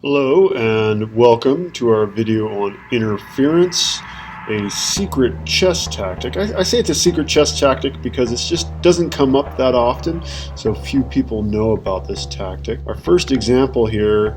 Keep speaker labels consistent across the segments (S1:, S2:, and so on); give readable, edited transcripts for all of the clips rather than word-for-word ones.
S1: Hello and welcome to our video on interference, a secret chess tactic. I say it's a secret chess tactic because it just doesn't come up that often, so few people know about this tactic. Our first example here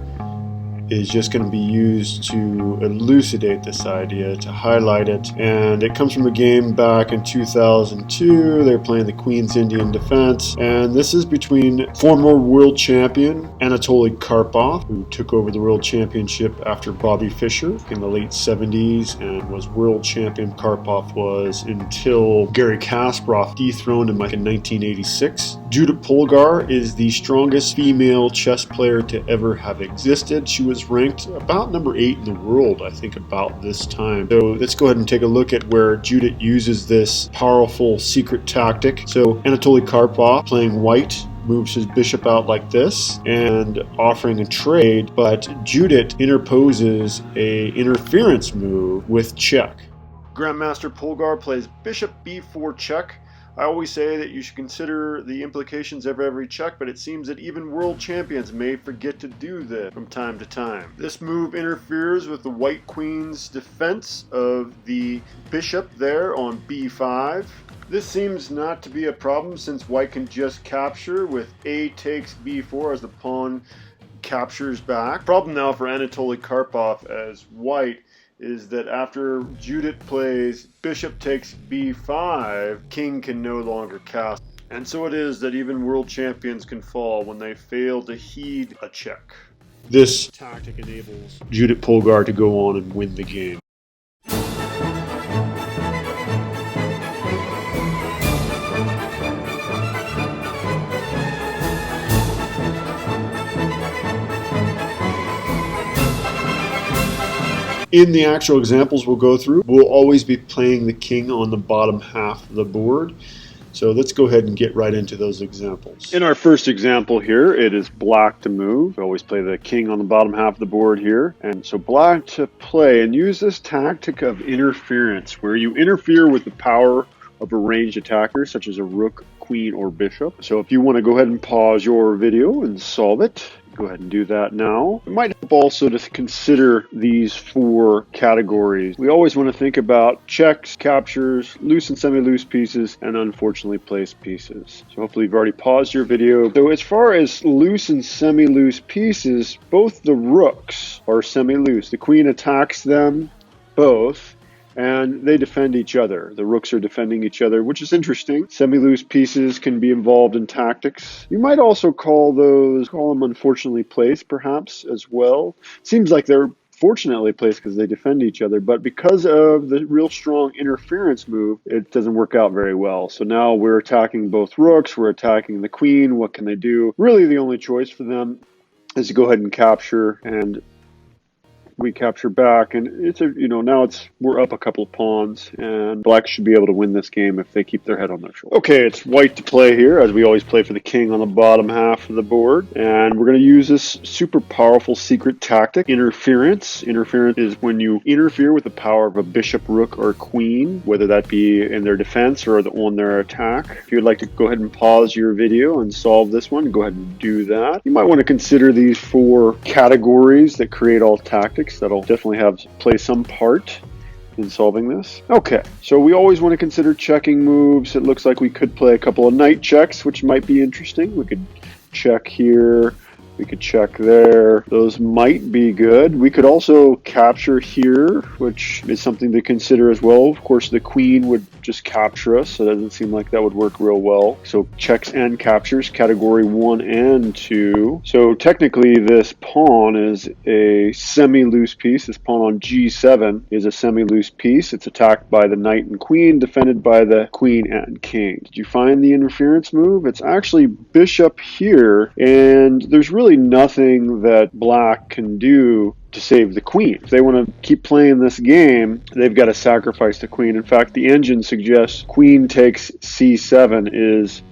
S1: is just going to be used to elucidate this idea, to highlight it, and it comes from a game back in 2002. They're playing the Queen's Indian Defense, and this is between former world champion Anatoly Karpov, who took over the world championship after Bobby Fischer in the late 70s and was world champion. Karpov was until Garry Kasparov dethroned him in 1986. Judith Polgar is the strongest female chess player to ever have existed. She was ranked about number 8 in the world, I think, about this time. So let's go ahead and take a look at where Judith uses this powerful secret tactic. So Anatoly Karpov, playing white, moves his bishop out like this and offering a trade, but Judith interposes a interference move with check. Grandmaster Polgar plays bishop b4 check. I always say that you should consider the implications of every check, but it seems that even world champions may forget to do this from time to time. This move interferes with the white queen's defense of the bishop there on b5. This seems not to be a problem since white can just capture with a takes b4 as the pawn captures back. Problem now for Anatoly Karpov as white is that after Judith plays bishop takes b5, king can no longer castle. And so it is that even world champions can fall when they fail to heed a check. This tactic enables Judith Polgar to go on and win the game. In the actual examples we'll go through, we'll always be playing the king on the bottom half of the board. So let's go ahead and get right into those examples. In our first example here, it is black to move. We always play the king on the bottom half of the board here. And so black to play and use this tactic of interference, where you interfere with the power of a ranged attacker, such as a rook, queen, or bishop. So if you want to go ahead and pause your video and solve it, go ahead and do that now. It might help also to consider these 4 categories. We always want to think about checks, captures, loose and semi-loose pieces, and unfortunately placed pieces. So hopefully you've already paused your video. So as far as loose and semi-loose pieces, both the rooks are semi-loose. The queen attacks them both, and they defend each other. The rooks are defending each other, which is interesting. Semi-loose pieces can be involved in tactics. You might also call them unfortunately placed, perhaps, as well. Seems like they're fortunately placed because they defend each other, but because of the real strong interference move, it doesn't work out very well. So now we're attacking both rooks, we're attacking the queen. What can they do? Really, the only choice for them is to go ahead and capture, and we capture back, and we're up a couple of pawns, and black should be able to win this game if they keep their head on their shoulder. Okay, it's white to play here, as we always play for the king on the bottom half of the board, and we're going to use this super powerful secret tactic, interference. Interference is when you interfere with the power of a bishop, rook, or queen, whether that be in their defense or on their attack. If you'd like to go ahead and pause your video and solve this one, go ahead and do that. You might want to consider these 4 categories that create all tactics. That'll definitely play some part in solving this. Okay, so we always want to consider checking moves. It looks like we could play a couple of knight checks, which might be interesting. We could check here. We could check there. Those might be good. We could also capture here, which is something to consider as well. Of course, the queen would just capture us, so it doesn't seem like that would work real well. So checks and captures, category 1 and 2. So technically, this pawn is a semi-loose piece. This pawn on g7 is a semi-loose piece. It's attacked by the knight and queen, defended by the queen and king. Did you find the interference move? It's actually bishop here, and there's really nothing that black can do to save the queen. If they want to keep playing this game, they've got to sacrifice the queen. In fact, the engine suggests queen takes c7 is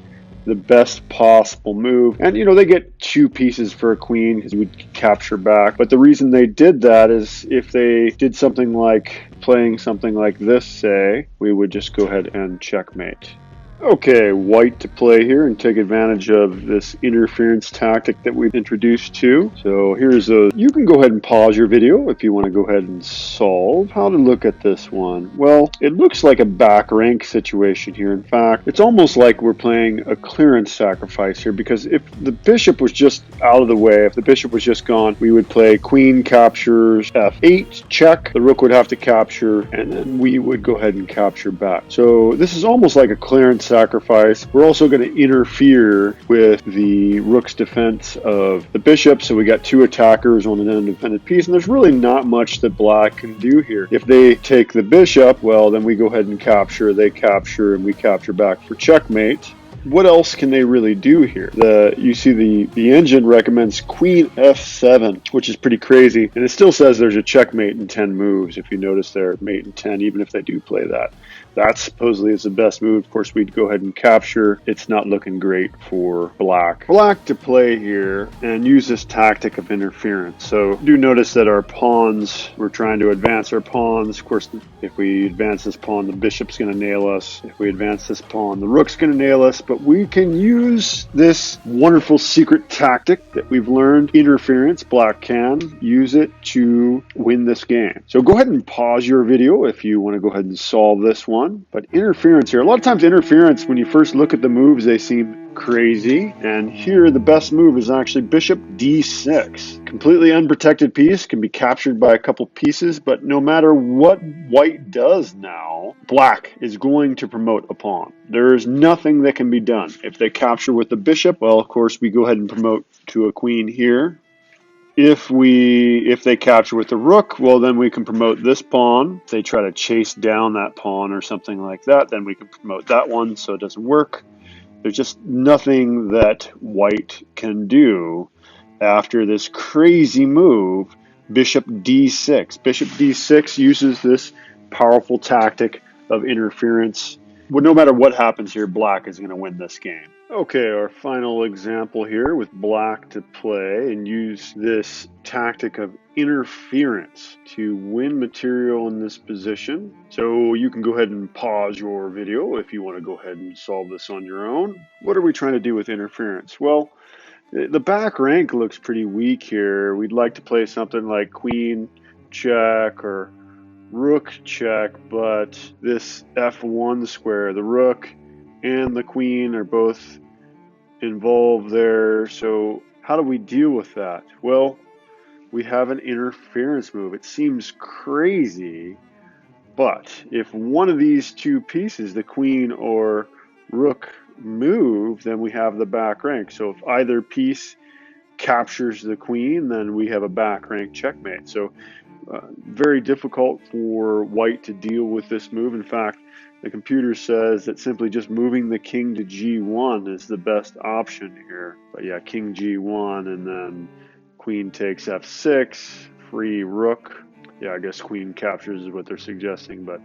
S1: the best possible move. And, they get 2 pieces for a queen because we'd capture back. But the reason they did that is if they did something like playing something like this, say, we would just go ahead and checkmate. Okay, white to play here and take advantage of this interference tactic that we've introduced to. So here's a, you can go ahead and pause your video if you want to go ahead and solve how to look at this one. Well, it looks like a back rank situation here. In fact, it's almost like we're playing a clearance sacrifice here, because if the bishop was just out of the way, if the bishop was just gone, we would play queen captures f8 check, the rook would have to capture, and then we would go ahead and capture back. So this is almost like a clearance sacrifice. We're also going to interfere with the rook's defense of the bishop, so we got two attackers on an independent piece, and there's really not much that black can do here. If they take the bishop, well, then we go ahead and capture, they capture, and we capture back for checkmate. What else can they really do here? You see the engine recommends queen f7, which is pretty crazy, and it still says there's a checkmate in 10 moves. If you notice there, mate in 10, even if they do play that. That supposedly is the best move. Of course, we'd go ahead and capture. It's not looking great for black. Black to play here and use this tactic of interference. So do notice that our pawns, we're trying to advance our pawns. Of course, if we advance this pawn, the bishop's going to nail us. If we advance this pawn, the rook's going to nail us. But we can use this wonderful secret tactic that we've learned, interference. Black can use it to win this game. So go ahead and pause your video if you want to go ahead and solve this one. But interference here, a lot of times interference, when you first look at the moves, they seem crazy. And here the best move is actually bishop d6. Completely unprotected piece, can be captured by a couple pieces, but no matter what white does now, black is going to promote a pawn. There is nothing that can be done. If they capture with the bishop, well, of course, we go ahead and promote to a queen here. If they capture with the rook, well, then we can promote this pawn. If they try to chase down that pawn or something like that, then we can promote that one, so it doesn't work. There's just nothing that white can do after this crazy move, bishop d6. Bishop d6 uses this powerful tactic of interference. Well, no matter what happens here, black is going to win this game. Okay, our final example here with black to play and use this tactic of interference to win material in this position. So you can go ahead and pause your video if you want to go ahead and solve this on your own. What are we trying to do with interference? Well, the back rank looks pretty weak here. We'd like to play something like queen check or rook check, but this f1 square, the rook and the queen are both involved there. So how do we deal with that? Well, we have an interference move. It seems crazy, but if one of these two pieces, the queen or rook, move, then we have the back rank. So if either piece captures the queen, then we have a back rank checkmate. So very difficult for white to deal with this move. In fact, the computer says that simply just moving the king to g1 is the best option here. But yeah, king g1 and then queen takes f6, free rook. Yeah, I guess queen captures is what they're suggesting, but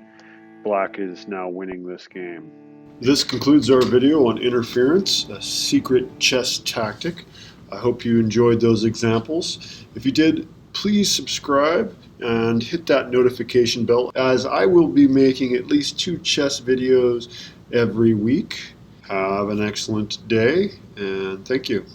S1: black is now winning this game. This concludes our video on interference, a secret chess tactic. I hope you enjoyed those examples. If you did, please subscribe and hit that notification bell, as I will be making at least 2 chess videos every week. Have an excellent day, and thank you.